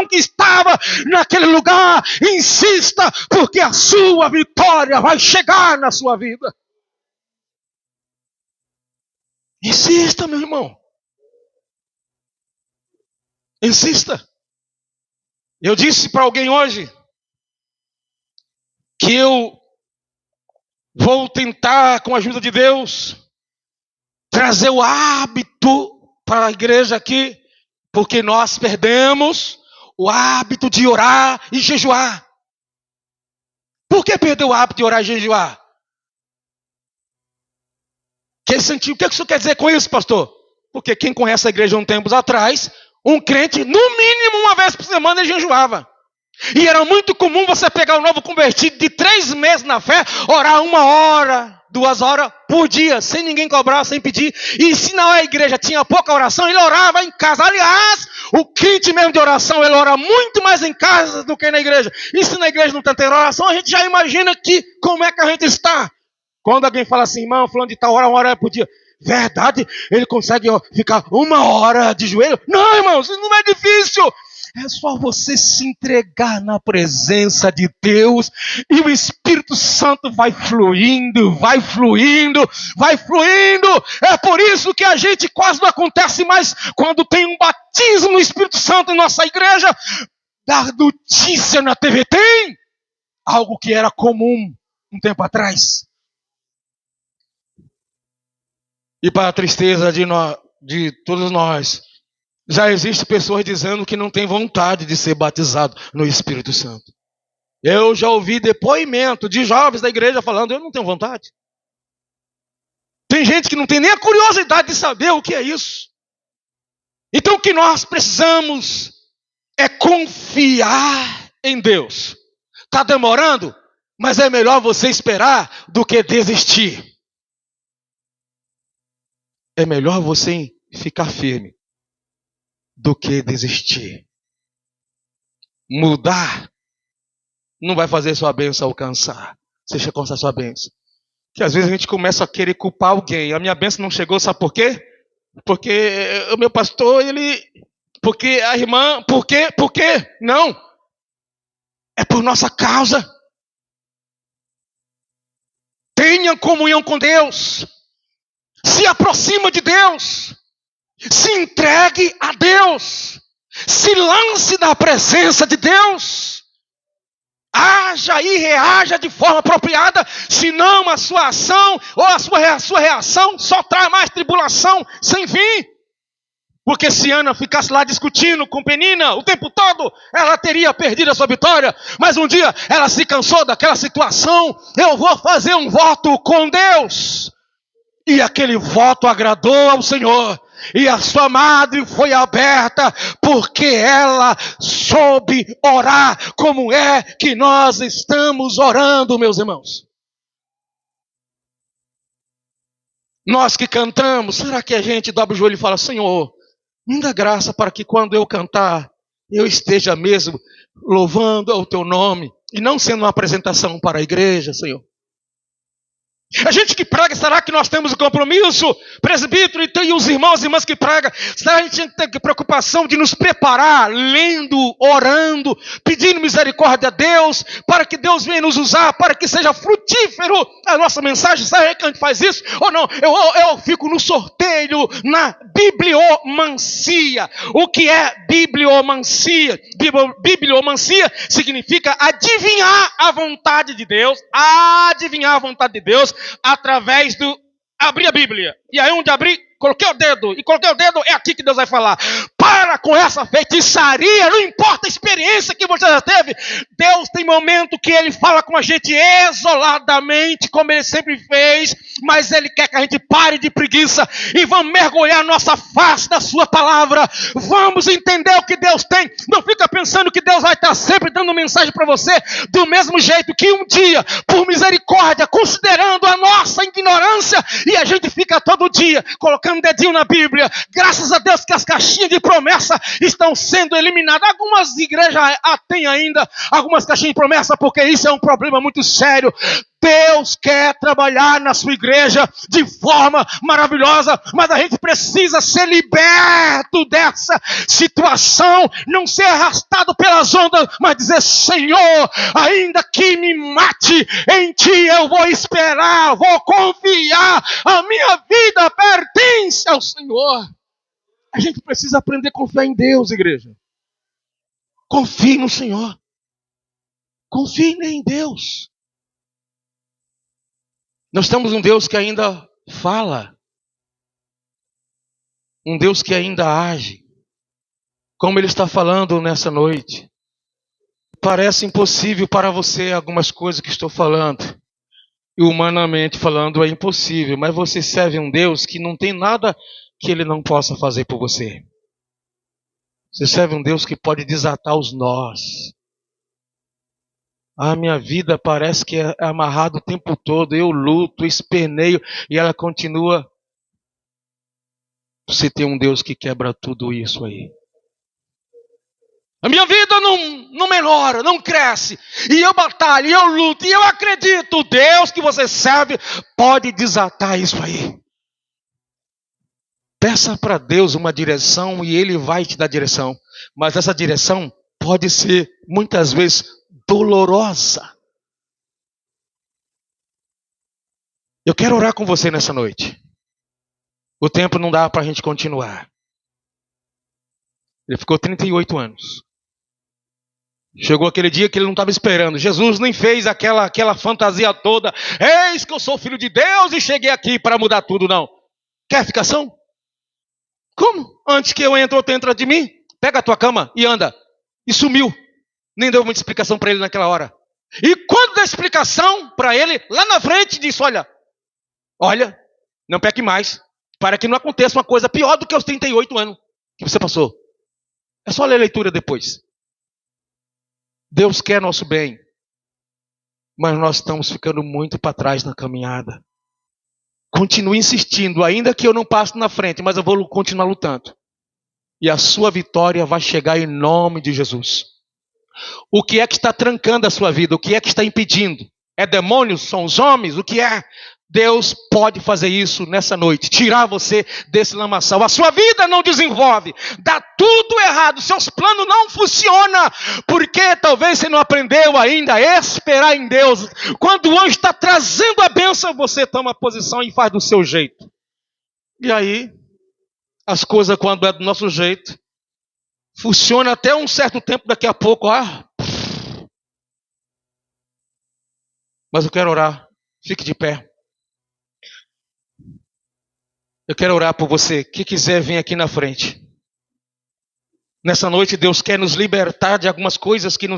que estava naquele lugar, insista, porque a sua vitória vai chegar na sua vida. Insista, meu irmão. Insista. Eu disse para alguém hoje que eu vou tentar, com a ajuda de Deus, trazer o hábito para a igreja aqui, porque nós perdemos o hábito de orar e jejuar. Por que perdeu o hábito de orar e jejuar? O que isso quer dizer com isso, pastor? Porque quem conhece a igreja há um tempo atrás, um crente, no mínimo uma vez por semana, ele jejuava. E era muito comum você pegar um novo convertido de 3 meses na fé, orar 1 hora, 2 horas por dia, sem ninguém cobrar, sem pedir. E se na igreja tinha pouca oração, ele orava em casa. Aliás, o crente mesmo de oração, ele ora muito mais em casa do que na igreja. E se na igreja não tem oração, a gente já imagina que como é que a gente está. Quando alguém fala assim, irmão, falando de tal hora, 1 hora por dia. Verdade? Ele consegue ficar 1 hora de joelho? Não, irmão, isso não é difícil. É só você se entregar na presença de Deus e o Espírito Santo vai fluindo, vai fluindo, vai fluindo. É por isso que a gente quase não acontece mais quando tem um batismo no Espírito Santo em nossa igreja. Dar notícia na TV tem algo que era comum um tempo atrás. E para a tristeza de todos nós, já existem pessoas dizendo que não tem vontade de ser batizado no Espírito Santo. Eu já ouvi depoimento de jovens da igreja falando, eu não tenho vontade. Tem gente que não tem nem a curiosidade de saber o que é isso. Então o que nós precisamos é confiar em Deus. Está demorando? Mas é melhor você esperar do que desistir. É melhor você ficar firme do que desistir. Mudar não vai fazer sua bênção alcançar. Você alcançar sua bênção. Que às vezes a gente começa a querer culpar alguém. A minha bênção não chegou, sabe por quê? Porque o meu pastor, porque a irmã, por quê? Não. É por nossa causa. Tenha comunhão com Deus. Se aproxima de Deus. Se entregue a Deus. Se lance na presença de Deus. Haja e reaja de forma apropriada. Senão a sua ação ou a sua reação só traz mais tribulação sem fim. Porque se Ana ficasse lá discutindo com Penina o tempo todo, ela teria perdido a sua vitória. Mas um dia ela se cansou daquela situação. Eu vou fazer um voto com Deus. E aquele voto agradou ao Senhor. E a sua madre foi aberta porque ela soube orar como é que nós estamos orando, meus irmãos. Nós que cantamos, será que a gente dobra o joelho e fala, Senhor, me dá graça para que quando eu cantar, eu esteja mesmo louvando ao teu nome e não sendo uma apresentação para a igreja, Senhor? A gente que prega, será que nós temos o compromisso, presbítero e os irmãos e irmãs que pregam, será que a gente tem preocupação de nos preparar, lendo, orando, pedindo misericórdia a Deus, para que Deus venha nos usar, para que seja frutífero a nossa mensagem? Será que a gente faz isso? Ou não? Eu fico no sorteio, na bibliomancia. O que é bibliomancia? Bibliomancia significa adivinhar a vontade de Deus, através do abrir a Bíblia. E aí onde abrir, coloquei o dedo. E coloquei o dedo, é aqui que Deus vai falar. Para com essa feitiçaria, não importa a experiência que você já teve. Deus tem momento que Ele fala com a gente isoladamente, como Ele sempre fez. Mas Ele quer que a gente pare de preguiça e vamos mergulhar nossa face na sua palavra. Vamos entender o que Deus tem. Não fica pensando que Deus vai estar sempre dando mensagem para você do mesmo jeito que um dia, por misericórdia, considerando a nossa ignorância, e a gente fica todo dia colocando dedinho na Bíblia. Graças a Deus que as caixinhas de promessa promessa estão sendo eliminadas. Algumas igrejas têm ainda algumas caixinhas de promessa, porque isso é um problema muito sério. Deus quer trabalhar na sua igreja de forma maravilhosa, mas a gente precisa ser liberto dessa situação, não ser arrastado pelas ondas, mas dizer: Senhor, ainda que me mate, em Ti eu vou esperar, vou confiar, a minha vida pertence ao Senhor. A gente precisa aprender a confiar em Deus, igreja. Confie no Senhor. Confie em Deus. Nós temos um Deus que ainda fala. Um Deus que ainda age. Como Ele está falando nessa noite. Parece impossível para você algumas coisas que estou falando. E humanamente falando é impossível. Mas você serve um Deus que não tem nada que Ele não possa fazer por você. Você serve um Deus que pode desatar os nós. A minha vida parece que é amarrada o tempo todo. Eu luto, esperneio e ela continua. Você tem um Deus que quebra tudo isso aí. A minha vida não melhora, não cresce. E eu batalho, e eu luto, e eu acredito. O Deus que você serve pode desatar isso aí. Peça para Deus uma direção e Ele vai te dar direção. Mas essa direção pode ser, muitas vezes, dolorosa. Eu quero orar com você nessa noite. O tempo não dá para a gente continuar. Ele ficou 38 anos. Chegou aquele dia que ele não estava esperando. Jesus nem fez aquela fantasia toda. Eis que eu sou filho de Deus e cheguei aqui para mudar tudo, não. Quer ficação? Como? Antes que eu entre, outro entra de mim? Pega a tua cama e anda. E sumiu. Nem deu muita explicação para ele naquela hora. E quando dá explicação para ele, lá na frente disse: olha, não peque mais, para que não aconteça uma coisa pior do que os 38 anos que você passou. É só ler a leitura depois. Deus quer nosso bem, mas nós estamos ficando muito para trás na caminhada. Continue insistindo, ainda que eu não passe na frente, mas eu vou continuar lutando. E a sua vitória vai chegar em nome de Jesus. O que é que está trancando a sua vida? O que é que está impedindo? É demônios? São os homens? O que é? Deus pode fazer isso nessa noite. Tirar você desse lamaçal. A sua vida não desenvolve. Dá tudo errado. Seus planos não funcionam. Porque talvez você não aprendeu ainda a esperar em Deus. Quando o anjo está trazendo a bênção, você toma posição e faz do seu jeito. E aí, as coisas quando é do nosso jeito, funciona até um certo tempo, daqui a pouco, Mas eu quero orar. Fique de pé. Eu quero orar por você. Quem quiser, vem aqui na frente. Nessa noite, Deus quer nos libertar de algumas coisas que nos